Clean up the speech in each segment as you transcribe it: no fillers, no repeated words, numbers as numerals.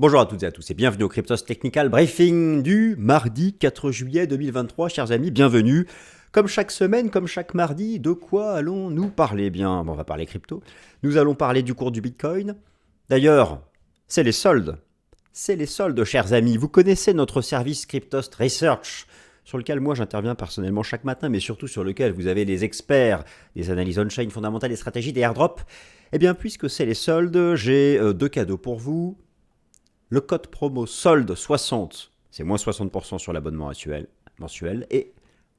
Bonjour à toutes et à tous et bienvenue au Cryptos Technical Briefing du mardi 4 juillet 2023. Chers amis, bienvenue. Comme chaque semaine, comme chaque mardi, de quoi allons-nous parler? Bien, on va parler crypto. Nous allons parler du cours du Bitcoin. D'ailleurs, c'est les soldes. C'est les soldes, chers amis. Vous connaissez notre service Cryptost Research, sur lequel moi j'interviens personnellement chaque matin, mais surtout sur lequel vous avez les experts des analyses on-chain fondamentales et stratégies des airdrops. Eh bien, puisque c'est les soldes, j'ai deux cadeaux pour vous. Le code promo solde 60, c'est moins 60% sur l'abonnement mensuel. Et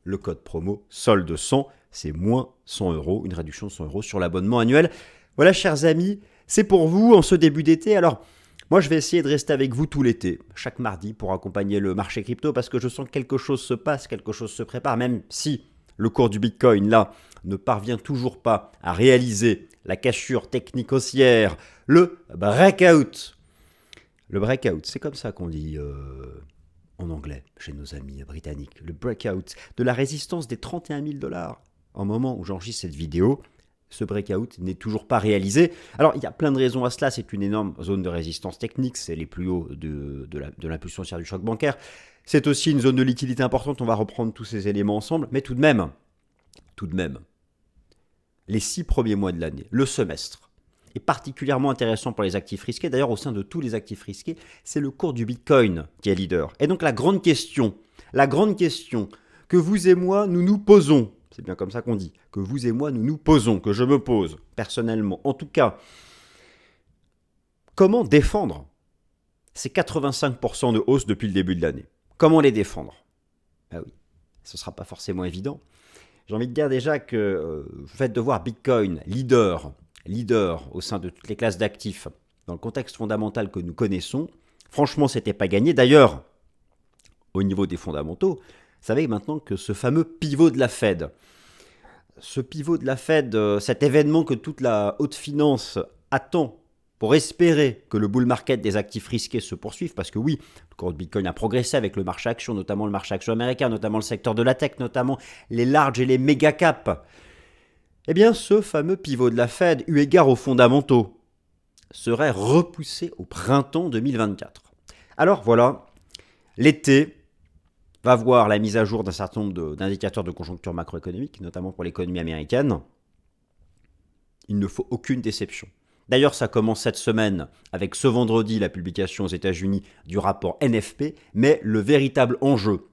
le code promo solde 100, c'est moins 100 €, une réduction de 100 € sur l'abonnement annuel. Voilà, chers amis, c'est pour vous en ce début d'été. Alors, moi, je vais essayer de rester avec vous tout l'été, chaque mardi, pour accompagner le marché crypto, parce que je sens que quelque chose se passe, quelque chose se prépare, même si le cours du Bitcoin, là, ne parvient toujours pas à réaliser la cassure technique haussière, le breakout. Le breakout, c'est comme ça qu'on dit en anglais chez nos amis britanniques. Le breakout de la résistance des 31 000 $. Au moment où j'enregistre cette vidéo, ce breakout n'est toujours pas réalisé. Alors, il y a plein de raisons à cela. C'est une énorme zone de résistance technique. C'est les plus hauts de l'impulsion haussière du choc bancaire. C'est aussi une zone de liquidité importante. On va reprendre tous ces éléments ensemble. Mais tout de même, les 6 premiers mois de l'année, le semestre, est particulièrement intéressant pour les actifs risqués. D'ailleurs, au sein de tous les actifs risqués, c'est le cours du Bitcoin qui est leader. Et donc la grande question que vous et moi, nous nous posons, c'est bien comme ça qu'on dit, que vous et moi, nous nous posons, que je me pose personnellement, en tout cas, comment défendre ces 85% de hausse depuis le début de l'année? Comment les défendre? Ah oui, ce ne sera pas forcément évident. J'ai envie de dire déjà que le fait de voir Bitcoin leader au sein de toutes les classes d'actifs, dans le contexte fondamental que nous connaissons, franchement, c'était pas gagné. D'ailleurs, au niveau des fondamentaux, vous savez maintenant que ce fameux pivot de la Fed, cet événement que toute la haute finance attend pour espérer que le bull market des actifs risqués se poursuive, parce que oui, le cours de Bitcoin a progressé avec le marché action, notamment le marché action américain, notamment le secteur de la tech, notamment les larges et les méga caps. Eh bien, ce fameux pivot de la Fed, eu égard aux fondamentaux, serait repoussé au printemps 2024. Alors voilà, l'été va voir la mise à jour d'un certain nombre d'indicateurs de conjoncture macroéconomique, notamment pour l'économie américaine. Il ne faut aucune déception. D'ailleurs, ça commence cette semaine avec ce vendredi la publication aux États-Unis du rapport NFP, mais le véritable enjeu,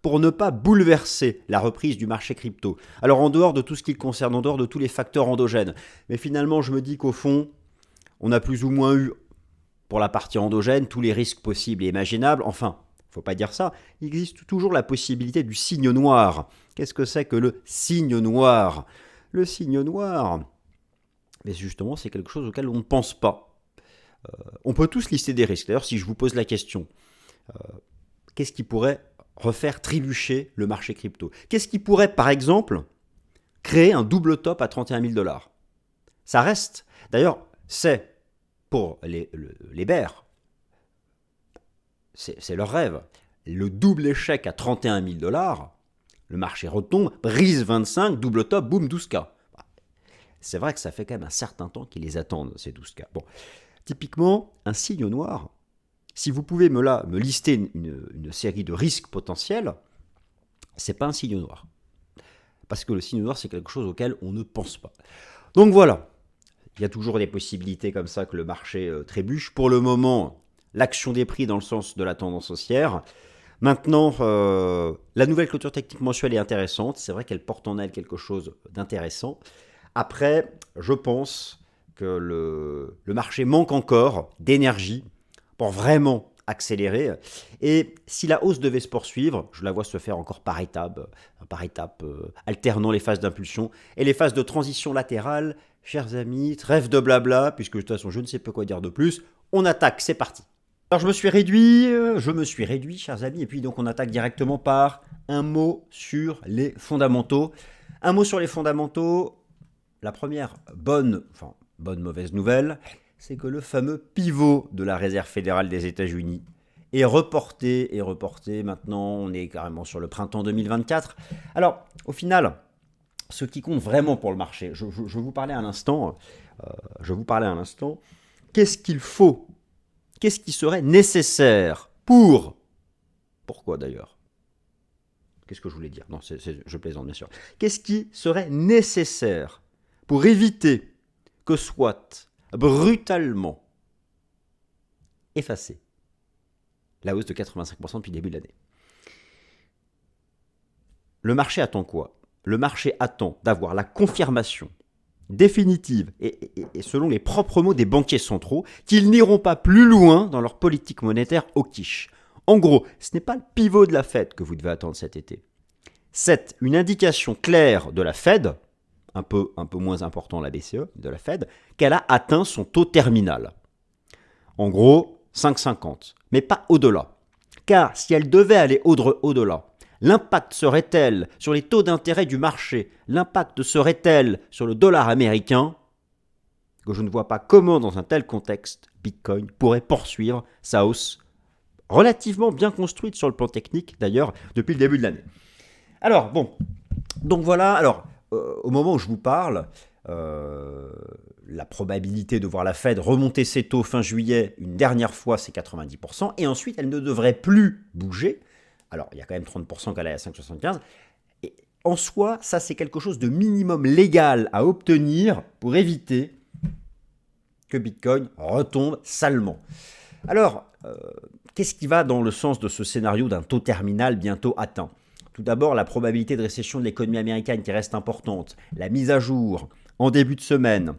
pour ne pas bouleverser la reprise du marché crypto. Alors en dehors de tout ce qui le concerne, en dehors de tous les facteurs endogènes, mais finalement je me dis qu'au fond, on a plus ou moins eu, pour la partie endogène, tous les risques possibles et imaginables. Enfin, il ne faut pas dire ça, il existe toujours la possibilité du signe noir. Qu'est-ce que c'est que le signe noir? Le signe noir, mais justement, c'est quelque chose auquel on ne pense pas. On peut tous lister des risques. D'ailleurs, si je vous pose la question, qu'est-ce qui pourrait refaire trébucher le marché crypto? Qu'est-ce qui pourrait, par exemple, créer un double top à 31 000 $? Ça reste, d'ailleurs, c'est pour les bears, c'est leur rêve. Le double échec à 31 000 $, le marché retombe, brise 25, double top, boum, 12K. C'est vrai que ça fait quand même un certain temps qu'ils les attendent, ces 12K. Bon, typiquement, un signe noir, si vous pouvez me lister une série de risques potentiels, c'est pas un signe noir. Parce que le signe noir, c'est quelque chose auquel on ne pense pas. Donc voilà, il y a toujours des possibilités comme ça que le marché trébuche. Pour le moment, l'action des prix dans le sens de la tendance haussière. Maintenant, la nouvelle clôture technique mensuelle est intéressante. C'est vrai qu'elle porte en elle quelque chose d'intéressant. Après, je pense que le marché manque encore d'énergie pour vraiment accélérer. Et si la hausse devait se poursuivre, je la vois se faire encore par étapes, alternant les phases d'impulsion et les phases de transition latérale. Chers amis, trêve de blabla, puisque de toute façon je ne sais pas quoi dire de plus. On attaque, c'est parti. Alors je me suis réduit, chers amis, et puis donc on attaque directement par un mot sur les fondamentaux. Un mot sur les fondamentaux. La première bonne mauvaise nouvelle, c'est que le fameux pivot de la Réserve fédérale des États-Unis est reporté. Maintenant, on est carrément sur le printemps 2024. Alors, au final, ce qui compte vraiment pour le marché, je vous parlais à l'instant, qu'est-ce qu'il faut qu'est-ce qui serait nécessaire pour... Pourquoi d'ailleurs? Qu'est-ce que je voulais dire? Non, je plaisante bien sûr. Qu'est-ce qui serait nécessaire pour éviter que soit brutalement effacée la hausse de 85% depuis le début de l'année? Le marché attend quoi? Le marché attend d'avoir la confirmation définitive et selon les propres mots des banquiers centraux qu'ils n'iront pas plus loin dans leur politique monétaire au quiche. En gros, ce n'est pas le pivot de la Fed que vous devez attendre cet été. C'est une indication claire de la Fed, un peu moins important la BCE, de la Fed, qu'elle a atteint son taux terminal. En gros, 5,50, mais pas au-delà. Car si elle devait aller au-delà, l'impact serait-elle sur les taux d'intérêt du marché? L'impact serait-elle sur le dollar américain? Que je ne vois pas comment, dans un tel contexte, Bitcoin pourrait poursuivre sa hausse relativement bien construite sur le plan technique, d'ailleurs, depuis le début de l'année. Alors, bon, donc voilà, alors, au moment où je vous parle, la probabilité de voir la Fed remonter ses taux fin juillet une dernière fois, c'est 90%, et ensuite, elle ne devrait plus bouger. Alors, il y a quand même 30% qu'elle est à 5,75. Et en soi, ça, c'est quelque chose de minimum légal à obtenir pour éviter que Bitcoin retombe salement. Alors, qu'est-ce qui va dans le sens de ce scénario d'un taux terminal bientôt atteint? Tout d'abord, la probabilité de récession de l'économie américaine qui reste importante. La mise à jour en début de semaine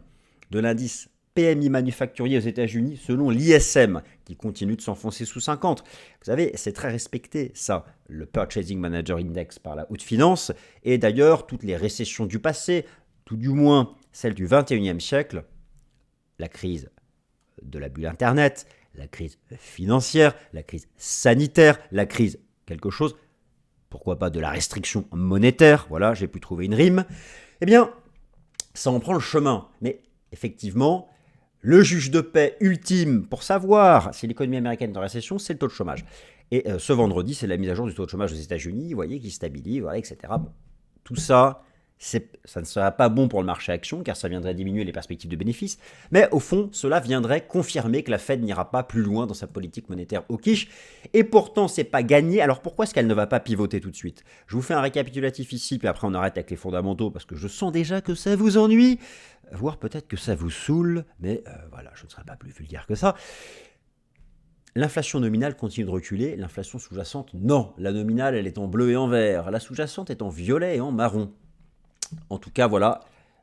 de l'indice PMI manufacturier aux États-Unis selon l'ISM qui continue de s'enfoncer sous 50. Vous savez, c'est très respecté ça, le Purchasing Manager Index par la haute finance. Et d'ailleurs, toutes les récessions du passé, tout du moins celles du 21e siècle, la crise de la bulle Internet, la crise financière, la crise sanitaire, la crise quelque chose, pourquoi pas de la restriction monétaire, voilà, j'ai pu trouver une rime, eh bien, ça en prend le chemin. Mais effectivement, le juge de paix ultime pour savoir si l'économie américaine est en récession, c'est le taux de chômage. Et ce vendredi, c'est la mise à jour du taux de chômage aux États-Unis, vous voyez, qui stabilise, voilà, etc. Bon, tout ça, ça ne sera pas bon pour le marché action, car ça viendrait diminuer les perspectives de bénéfices. Mais au fond, cela viendrait confirmer que la Fed n'ira pas plus loin dans sa politique monétaire au quiche. Et pourtant, c'est pas gagné. Alors pourquoi est-ce qu'elle ne va pas pivoter tout de suite? Je vous fais un récapitulatif ici, puis après on arrête avec les fondamentaux, parce que je sens déjà que ça vous ennuie, voire peut-être que ça vous saoule, mais voilà, je ne serai pas plus vulgaire que ça. L'inflation nominale continue de reculer, l'inflation sous-jacente, non. La nominale, elle est en bleu et en vert. La sous-jacente est en violet et en marron. En tout cas, voilà,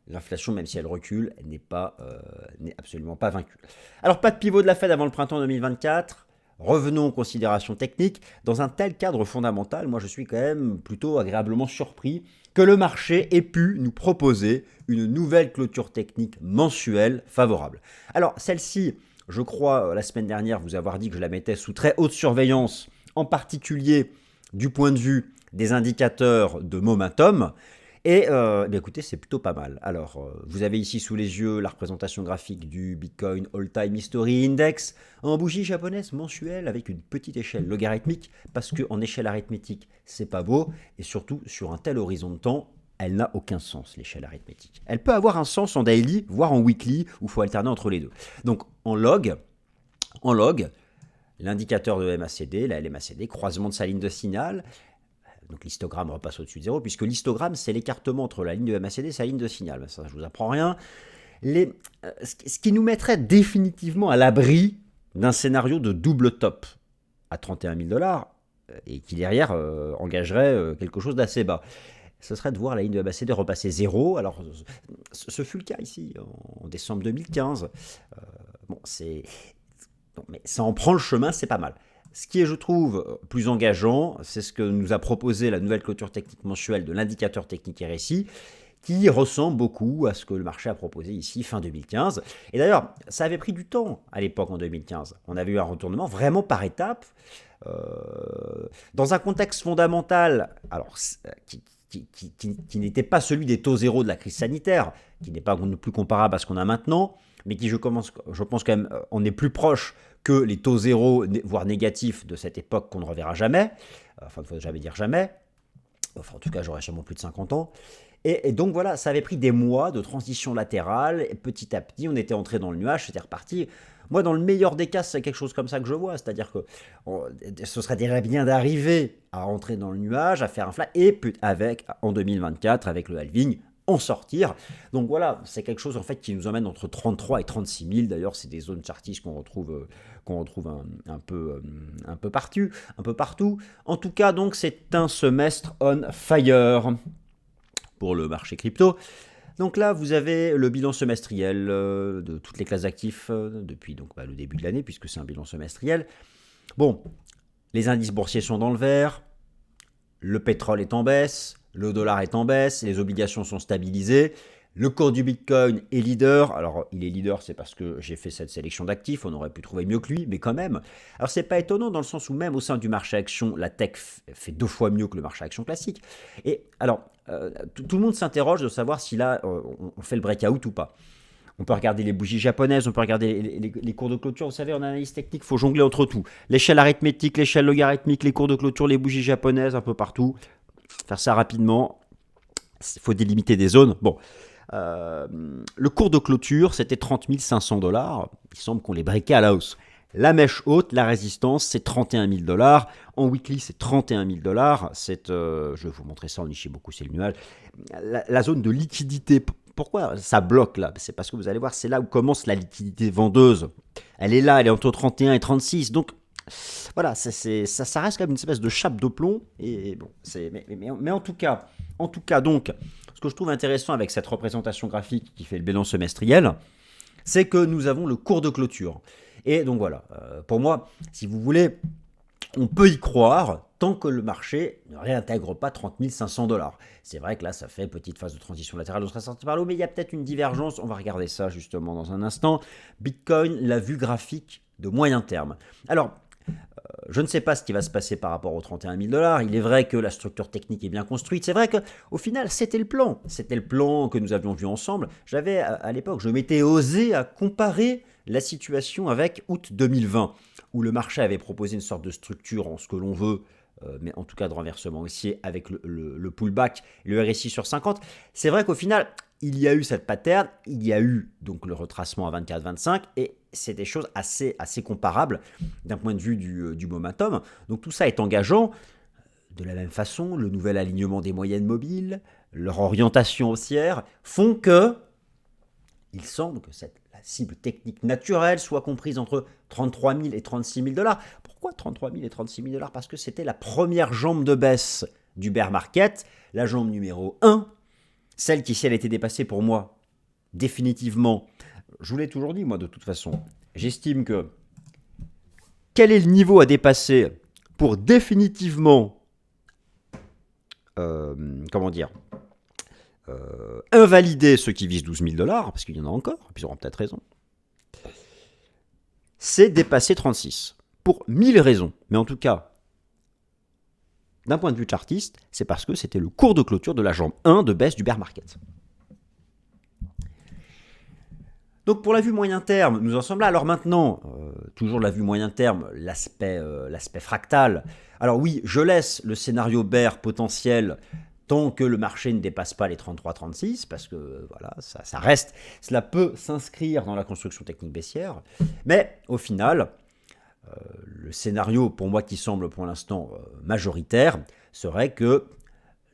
l'inflation, même si elle recule, elle n'est absolument pas vaincue. Alors, pas de pivot de la Fed avant le printemps 2024. Revenons aux considérations techniques. Dans un tel cadre fondamental, moi, je suis quand même plutôt agréablement surpris que le marché ait pu nous proposer une nouvelle clôture technique mensuelle favorable. Alors, celle-ci, je crois, la semaine dernière, vous avoir dit que je la mettais sous très haute surveillance, en particulier du point de vue des indicateurs de momentum. Et écoutez, c'est plutôt pas mal. Alors, vous avez ici sous les yeux la représentation graphique du Bitcoin All-Time History Index en bougie japonaise mensuelle avec une petite échelle logarithmique, parce qu'en échelle arithmétique, c'est pas beau, et surtout, sur un tel horizon de temps, elle n'a aucun sens, l'échelle arithmétique. Elle peut avoir un sens en daily, voire en weekly, où il faut alterner entre les deux. Donc, en log, l'indicateur de MACD, la LMACD, croisement de sa ligne de signal. Donc l'histogramme repasse au-dessus de 0, puisque l'histogramme, c'est l'écartement entre la ligne de MACD et sa ligne de signal. Ça, je ne vous apprends rien. Ce qui nous mettrait définitivement à l'abri d'un scénario de double top à 31 000 $, et qui derrière engagerait quelque chose d'assez bas. Ce serait de voir la ligne de MACD repasser 0. Alors, ce fut le cas ici, en décembre 2015. Mais ça en prend le chemin, c'est pas mal. Ce qui est, je trouve, plus engageant, c'est ce que nous a proposé la nouvelle clôture technique mensuelle de l'indicateur technique RSI, qui ressemble beaucoup à ce que le marché a proposé ici fin 2015. Et d'ailleurs, ça avait pris du temps à l'époque en 2015. On avait eu un retournement vraiment par étapes, dans un contexte fondamental, alors, qui n'était pas celui des taux zéro de la crise sanitaire, qui n'est pas non plus comparable à ce qu'on a maintenant, mais qui, je pense quand même, on est plus proche que les taux zéro, voire négatifs de cette époque qu'on ne reverra jamais. Enfin, il ne faut jamais dire jamais. Enfin, en tout cas, j'aurai sûrement plus de 50 ans. Et donc voilà, ça avait pris des mois de transition latérale. Et petit à petit, on était entré dans le nuage, c'était reparti. Moi, dans le meilleur des cas, c'est quelque chose comme ça que je vois. C'est-à-dire que ce serait déjà bien d'arriver à rentrer dans le nuage, à faire un flat, et avec, en 2024, avec le halving, en sortir. Donc voilà, c'est quelque chose en fait qui nous emmène entre 33 et 36 000. D'ailleurs, c'est des zones chartistes qu'on retrouve un peu partout, un peu partout. En tout cas, donc, c'est un semestre on fire pour le marché crypto. Donc là, vous avez le bilan semestriel de toutes les classes d'actifs depuis donc, le début de l'année, puisque c'est un bilan semestriel. Bon, les indices boursiers sont dans le vert, le pétrole est en baisse, le dollar est en baisse, les obligations sont stabilisées, le cours du Bitcoin est leader. Alors, il est leader, c'est parce que j'ai fait cette sélection d'actifs, on aurait pu trouver mieux que lui, mais quand même. Alors, c'est pas étonnant dans le sens où même au sein du marché action, la tech fait 2 fois mieux que le marché action classique. Et alors, tout le monde s'interroge de savoir si là, on fait le breakout ou pas. On peut regarder les bougies japonaises, on peut regarder les cours de clôture. Vous savez, en analyse technique, il faut jongler entre tout. L'échelle arithmétique, l'échelle logarithmique, les cours de clôture, les bougies japonaises, un peu partout. Faire ça rapidement. Il faut délimiter des zones. Bon. Le cours de clôture, c'était 30 500 $. Il semble qu'on les breakait à la hausse. La mèche haute, la résistance, c'est 31 000 $. En weekly, c'est 31 000 $. Je vais vous montrer ça en Ichimoku, c'est le nuage. La zone de liquidité, pourquoi ça bloque là? C'est parce que vous allez voir, c'est là où commence la liquidité vendeuse. Elle est là, elle est entre 31 et 36. Donc, voilà, ça reste comme une espèce de chape de plomb. Et bon, mais en tout cas, donc, ce que je trouve intéressant avec cette représentation graphique qui fait le bilan semestriel, c'est que nous avons le cours de clôture. Et donc voilà, pour moi, si vous voulez, on peut y croire tant que le marché ne réintègre pas 30 500 $. C'est vrai que là, ça fait petite phase de transition latérale, on sera sorti par là, mais il y a peut-être une divergence. On va regarder ça justement dans un instant. Bitcoin, la vue graphique de moyen terme. Alors, je ne sais pas ce qui va se passer par rapport aux 31 000 $. Il est vrai que la structure technique est bien construite. C'est vrai qu'au final, c'était le plan. C'était le plan que nous avions vu ensemble. J'avais, à l'époque, je m'étais osé à comparer la situation avec août 2020, où le marché avait proposé une sorte de structure en ce que l'on veut, mais en tout cas de renversement haussier avec le pullback, le RSI sur 50. C'est vrai qu'au final, il y a eu cette pattern, il y a eu donc le retracement à 24-25, et c'est des choses assez comparables d'un point de vue du momentum. Donc tout ça est engageant. De la même façon, le nouvel alignement des moyennes mobiles, leur orientation haussière, font que il semble que la cible technique naturelle soit comprise entre 33 000 et 36 000 $. Pourquoi 33 000 et 36 000 $? Parce que c'était la première jambe de baisse du bear market, la jambe numéro 1, celle qui, si elle était dépassée pour moi, définitivement, je vous l'ai toujours dit, moi, de toute façon, j'estime que quel est le niveau à dépasser pour définitivement, invalider ceux qui visent 12 000 $, parce qu'il y en a encore, et puis ils auront peut-être raison, c'est dépasser 36. Pour 1000 raisons. Mais en tout cas, d'un point de vue chartiste, c'est parce que c'était le cours de clôture de la jambe 1 de baisse du bear market. Donc pour la vue moyen terme, nous en sommes là. Alors maintenant, toujours la vue moyen terme, l'aspect fractal. Alors oui, je laisse le scénario bear potentiel tant que le marché ne dépasse pas les 33-36, parce que voilà, ça reste, cela peut s'inscrire dans la construction technique baissière. Mais au final, le scénario pour moi qui semble pour l'instant majoritaire serait que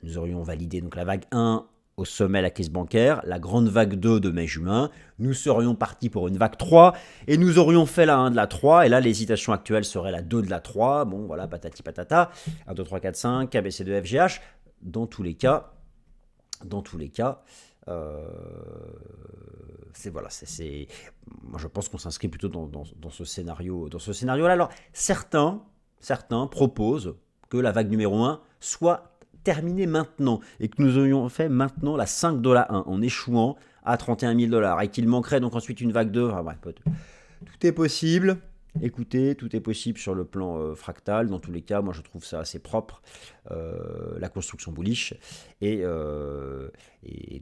nous aurions validé donc la vague 1 au sommet la crise bancaire, la grande vague 2 de mai-juin, nous serions partis pour une vague 3, et nous aurions fait la 1 de la 3, et là l'hésitation actuelle serait la 2 de la 3, bon voilà, patati patata, 1, 2, 3, 4, 5, ABCD, FGH, dans tous les cas, moi je pense qu'on s'inscrit plutôt dans ce scénario-là. Alors certains proposent que la vague numéro 1 soit terminée maintenant et que nous ayons fait maintenant la 5 $1 en échouant à 31 000 $ et qu'il manquerait donc ensuite une vague 2. Enfin, bref, tout est possible. Écoutez, tout est possible sur le plan fractal. Dans tous les cas, moi je trouve ça assez propre, la construction bullish. Et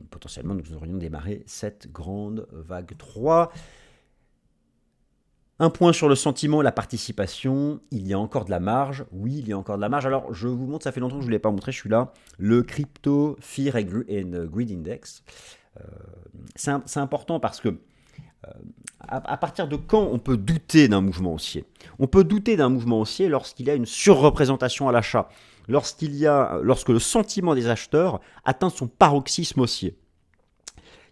potentiellement, nous aurions démarré cette grande vague 3. Un point sur le sentiment, la participation. Il y a encore de la marge. Oui, il y a encore de la marge. Alors, je vous montre, ça fait longtemps que je ne vous l'ai pas montré, je suis là. Le Crypto Fear and Greed Index. C'est important parce que À partir de quand on peut douter d'un mouvement haussier? On peut douter d'un mouvement haussier lorsqu'il y a une surreprésentation à l'achat, lorsque le sentiment des acheteurs atteint son paroxysme haussier.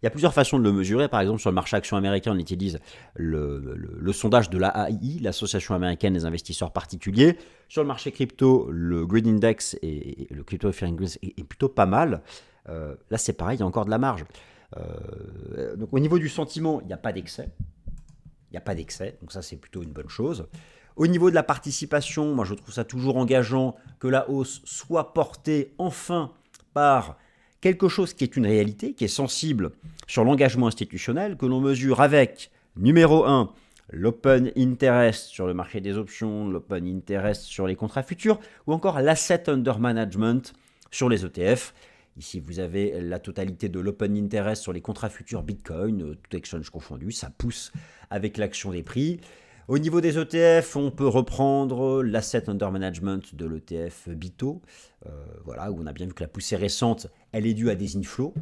Il y a plusieurs façons de le mesurer. Par exemple, sur le marché action américain, on utilise le sondage de l'AAI, l'Association américaine des investisseurs particuliers. Sur le marché crypto, le Greed Index et le Crypto Fear Index est plutôt pas mal. Là, c'est pareil, il y a encore de la marge. Donc, au niveau du sentiment, il n'y a pas d'excès. Il n'y a pas d'excès, donc ça, c'est plutôt une bonne chose. Au niveau de la participation, moi, je trouve ça toujours engageant que la hausse soit portée enfin par quelque chose qui est une réalité, qui est sensible sur l'engagement institutionnel, que l'on mesure avec, numéro 1, l'open interest sur le marché des options, l'open interest sur les contrats futurs, ou encore l'asset under management sur les ETF. Ici, vous avez la totalité de l'open interest sur les contrats futurs Bitcoin, tout exchange confondu, ça pousse avec l'action des prix. Au niveau des ETF, on peut reprendre l'asset under management de l'ETF BITO, voilà, où on a bien vu que la poussée récente, elle est due à des inflows.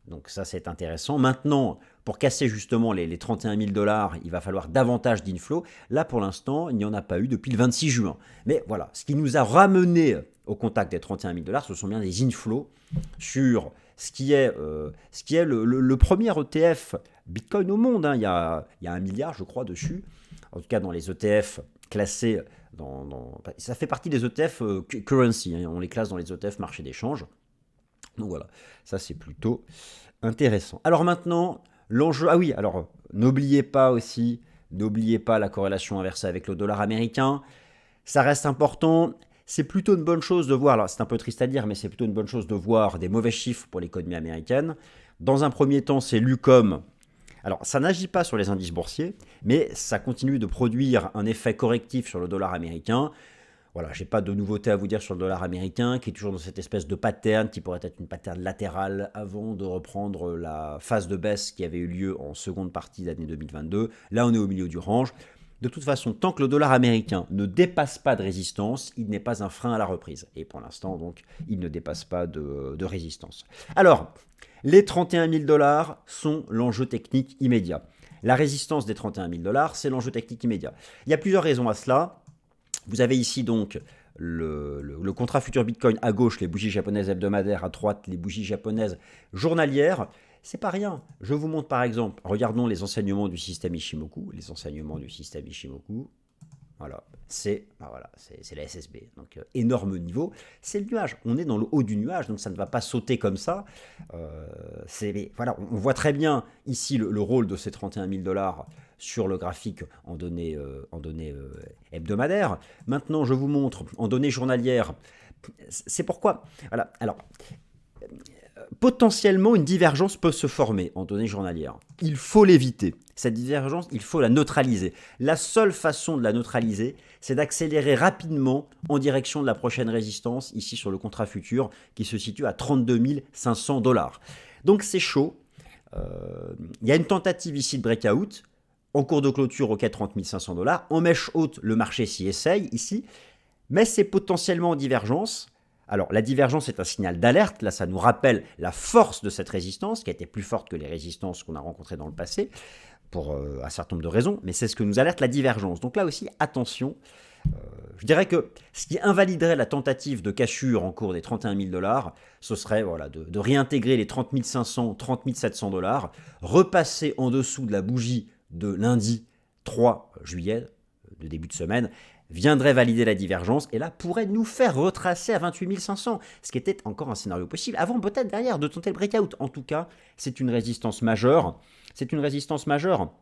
Donc ça, c'est intéressant. Maintenant, pour casser justement les 31 000 $, il va falloir davantage d'inflows. Là, pour l'instant, il n'y en a pas eu depuis le 26 juin. Mais voilà, ce qui nous a ramené au contact des 31 000 $, ce sont bien des inflows sur ce qui est le premier ETF Bitcoin au monde. Hein. Il y a 1 milliard, je crois, dessus. En tout cas, dans les ETF classés, ça fait partie des ETF currency. Hein. On les classe dans les ETF marché d'échange. Donc voilà, ça c'est plutôt intéressant. Alors maintenant, l'enjeu... Ah oui, alors n'oubliez pas la corrélation inversée avec le dollar américain. Ça reste important. C'est plutôt une bonne chose de voir, alors c'est un peu triste à dire, mais c'est plutôt une bonne chose de voir des mauvais chiffres pour l'économie américaine. Dans un premier temps, c'est lu comme... Alors, ça n'agit pas sur les indices boursiers, mais ça continue de produire un effet correctif sur le dollar américain. Voilà, je n'ai pas de nouveauté à vous dire sur le dollar américain, qui est toujours dans cette espèce de pattern qui pourrait être une pattern latérale avant de reprendre la phase de baisse qui avait eu lieu en seconde partie d'année 2022. Là, on est au milieu du range. De toute façon, tant que le dollar américain ne dépasse pas de résistance, il n'est pas un frein à la reprise. Et pour l'instant, donc, il ne dépasse pas de résistance. Alors, les 31 000 $ sont l'enjeu technique immédiat. La résistance des 31 000 $, c'est l'enjeu technique immédiat. Il y a plusieurs raisons à cela. Vous avez ici donc le contrat futur Bitcoin à gauche, les bougies japonaises hebdomadaires, à droite, les bougies japonaises journalières. C'est pas rien. Je vous montre par exemple, regardons les enseignements du système Ichimoku. Les enseignements du système Ichimoku, voilà, c'est la SSB. Donc énorme niveau. C'est le nuage. On est dans le haut du nuage, donc ça ne va pas sauter comme ça. Voilà, on voit très bien ici le rôle de ces 31 000 $ sur le graphique en données hebdomadaires. Maintenant, je vous montre en données journalières. C'est pourquoi. Voilà. Alors, potentiellement, une divergence peut se former en données journalières. Il faut l'éviter. Cette divergence, il faut la neutraliser. La seule façon de la neutraliser, c'est d'accélérer rapidement en direction de la prochaine résistance, ici sur le contrat futur, qui se situe à 32 500 $. Donc c'est chaud. Il y a une tentative ici de breakout. En cours de clôture, OK, 30 500 $. En mèche haute, le marché s'y essaye ici. Mais c'est potentiellement en divergence. Alors, la divergence est un signal d'alerte. Là, ça nous rappelle la force de cette résistance, qui a été plus forte que les résistances qu'on a rencontrées dans le passé, pour un certain nombre de raisons. Mais c'est ce que nous alerte la divergence. Donc là aussi, attention. Je dirais que ce qui invaliderait la tentative de cassure en cours des 31 000 $, ce serait de réintégrer les 30 500, 30 700 $, repasser en dessous de la bougie de lundi 3 juillet, de début de semaine, viendrait valider la divergence et là pourrait nous faire retracer à 28 500, ce qui était encore un scénario possible, avant peut-être derrière de tenter le breakout. En tout cas, c'est une résistance majeure. C'est une résistance majeure.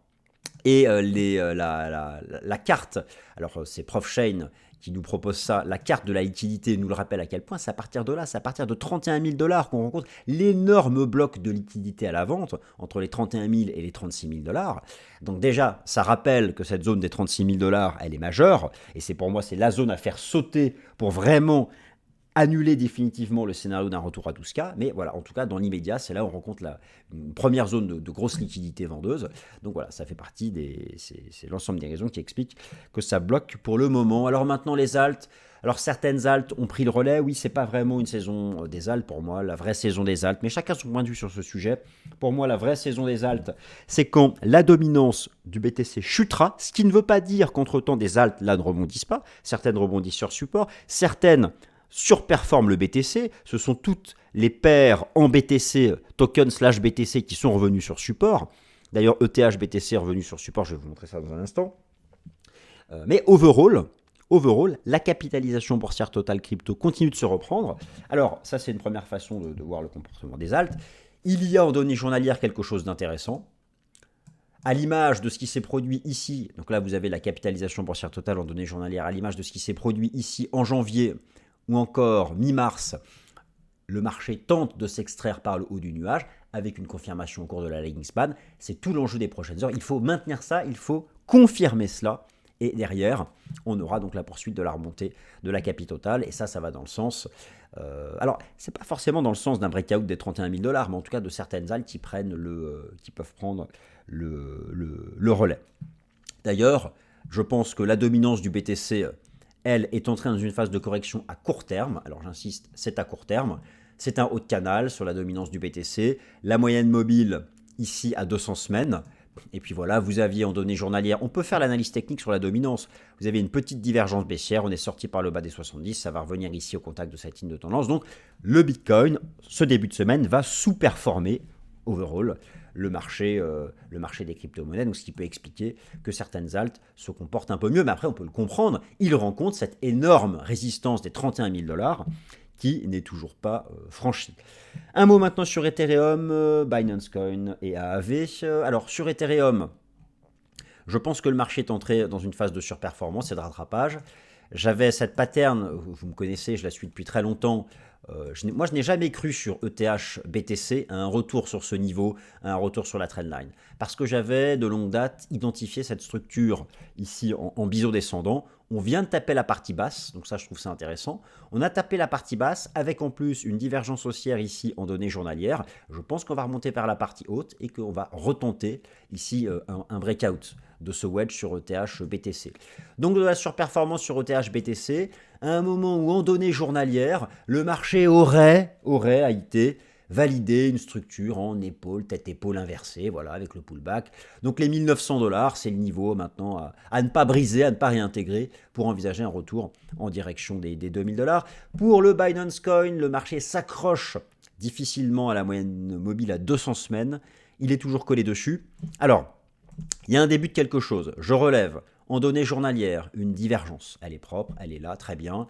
Et la carte, alors c'est ProfChain qui nous propose ça, la carte de la liquidité nous le rappelle à quel point c'est à partir de là, c'est à partir de 31 000 $ qu'on rencontre l'énorme bloc de liquidité à la vente, entre les 31 000 et les 36 000 $. Donc déjà, ça rappelle que cette zone des 36 000 $, elle est majeure, et c'est pour moi, c'est la zone à faire sauter pour vraiment annuler définitivement le scénario d'un retour à 12K, mais voilà, en tout cas, dans l'immédiat, c'est là où on rencontre une première zone de grosse liquidité vendeuse. Donc voilà, ça fait partie c'est l'ensemble des raisons qui expliquent que ça bloque pour le moment. Alors maintenant, les alts. Alors certaines alts ont pris le relais, oui, c'est pas vraiment une saison des alts pour moi, la vraie saison des alts, mais chacun son point de vue sur ce sujet. Pour moi, la vraie saison des alts, c'est quand la dominance du BTC chutera, ce qui ne veut pas dire qu'entre-temps des alts là ne rebondissent pas, certaines rebondissent sur support, certaines surperforment le BTC, ce sont toutes les paires en BTC, token / BTC qui sont revenus sur support. D'ailleurs, ETH BTC est revenu sur support, je vais vous montrer ça dans un instant. Mais overall, la capitalisation boursière totale crypto continue de se reprendre. Alors, ça, c'est une première façon de voir le comportement des alts. Il y a en données journalières quelque chose d'intéressant. À l'image de ce qui s'est produit ici, donc là, vous avez la capitalisation boursière totale en données journalières, à l'image de ce qui s'est produit ici en janvier ou encore mi-mars, le marché tente de s'extraire par le haut du nuage avec une confirmation au cours de la lagging span. C'est tout l'enjeu des prochaines heures. Il faut maintenir ça, il faut confirmer cela. Et derrière, on aura donc la poursuite de la remontée de la capi totale. Et ça va dans le sens... alors, c'est pas forcément dans le sens d'un breakout des 31 000 $, mais en tout cas de certaines alts qui peuvent prendre le relais. D'ailleurs, je pense que la dominance du BTC, elle, est entrée dans une phase de correction à court terme. Alors j'insiste, c'est à court terme. C'est un haut de canal sur la dominance du BTC. La moyenne mobile, ici, à 200 semaines. Et puis voilà, vous aviez en données journalières, on peut faire l'analyse technique sur la dominance. Vous avez une petite divergence baissière, on est sorti par le bas des 70, ça va revenir ici au contact de cette ligne de tendance. Donc le Bitcoin, ce début de semaine, va sous-performer overall le marché des crypto-monnaies, donc ce qui peut expliquer que certaines alts se comportent un peu mieux, mais après on peut le comprendre, ils rencontrent cette énorme résistance des 31 000 $ qui n'est toujours pas franchie. Un mot maintenant sur Ethereum, Binance Coin et AAV. Alors sur Ethereum, je pense que le marché est entré dans une phase de surperformance et de rattrapage. J'avais cette pattern, vous me connaissez, je la suis depuis très longtemps. Moi, je n'ai jamais cru sur ETH BTC à un retour sur ce niveau, à un retour sur la trendline. Parce que j'avais de longue date identifié cette structure ici en biseau descendant. On vient de taper la partie basse, donc ça je trouve ça intéressant. On a tapé la partie basse avec en plus une divergence haussière ici en données journalières. Je pense qu'on va remonter par la partie haute et qu'on va retenter ici un breakout de ce wedge sur ETH BTC. Donc de la surperformance sur ETH BTC, à un moment où en données journalières, le marché aurait été validé une structure en épaule, tête-épaule inversée, voilà, avec le pullback. Donc les 1900 $, c'est le niveau maintenant à ne pas briser, à ne pas réintégrer pour envisager un retour en direction des 2000 $. Pour le Binance Coin, le marché s'accroche difficilement à la moyenne mobile à 200 semaines. Il est toujours collé dessus. Alors, il y a un début de quelque chose. Je relève en données journalières une divergence. Elle est propre, elle est là, très bien.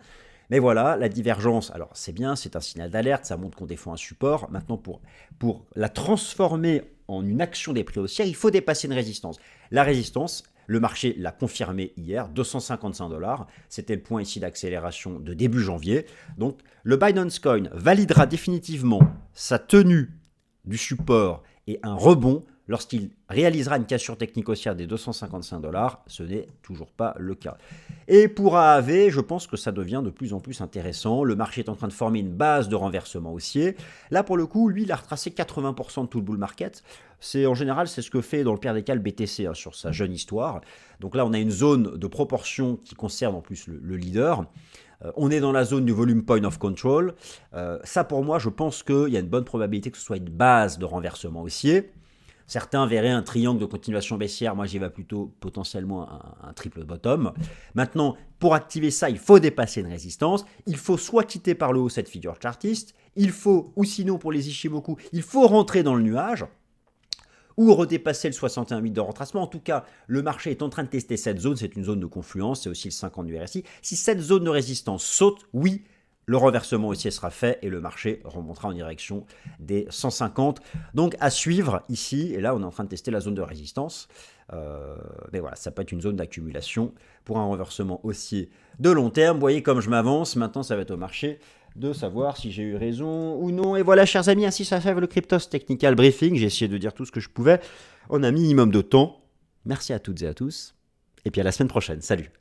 Mais voilà, la divergence, alors c'est bien, c'est un signal d'alerte, ça montre qu'on défend un support. Maintenant, pour la transformer en une action des prix haussiers, il faut dépasser une résistance. La résistance, le marché l'a confirmé hier, 255 $. C'était le point ici d'accélération de début janvier. Donc, le Binance Coin validera définitivement sa tenue du support et un rebond lorsqu'il réalisera une cassure technique haussière des 255 $, ce n'est toujours pas le cas. Et pour AAV, je pense que ça devient de plus en plus intéressant. Le marché est en train de former une base de renversement haussier. Là, pour le coup, lui, il a retracé 80% de tout le bull market. En général, c'est ce que fait dans le pire des cas le BTC sur sa jeune histoire. Donc là, on a une zone de proportion qui concerne en plus le leader. On est dans la zone du volume point of control. Ça, pour moi, je pense qu'il y a une bonne probabilité que ce soit une base de renversement haussier. Certains verraient un triangle de continuation baissière. Moi, j'y vais plutôt potentiellement un triple bottom. Maintenant, pour activer ça, il faut dépasser une résistance. Il faut soit quitter par le haut cette figure chartiste. Il faut, ou sinon pour les Ichimoku, il faut rentrer dans le nuage ou redépasser le 61 000 de retracement. En tout cas, le marché est en train de tester cette zone. C'est une zone de confluence. C'est aussi le 50 du RSI. Si cette zone de résistance saute, oui, le renversement haussier sera fait et le marché remontera en direction des 150. Donc à suivre ici, et là on est en train de tester la zone de résistance. Mais voilà, ça peut être une zone d'accumulation pour un renversement haussier de long terme. Vous voyez comme je m'avance, maintenant ça va être au marché de savoir si j'ai eu raison ou non. Et voilà chers amis, ainsi s'achève le Cryptos Technical Briefing. J'ai essayé de dire tout ce que je pouvais en un minimum de temps. Merci à toutes et à tous, et puis à la semaine prochaine. Salut!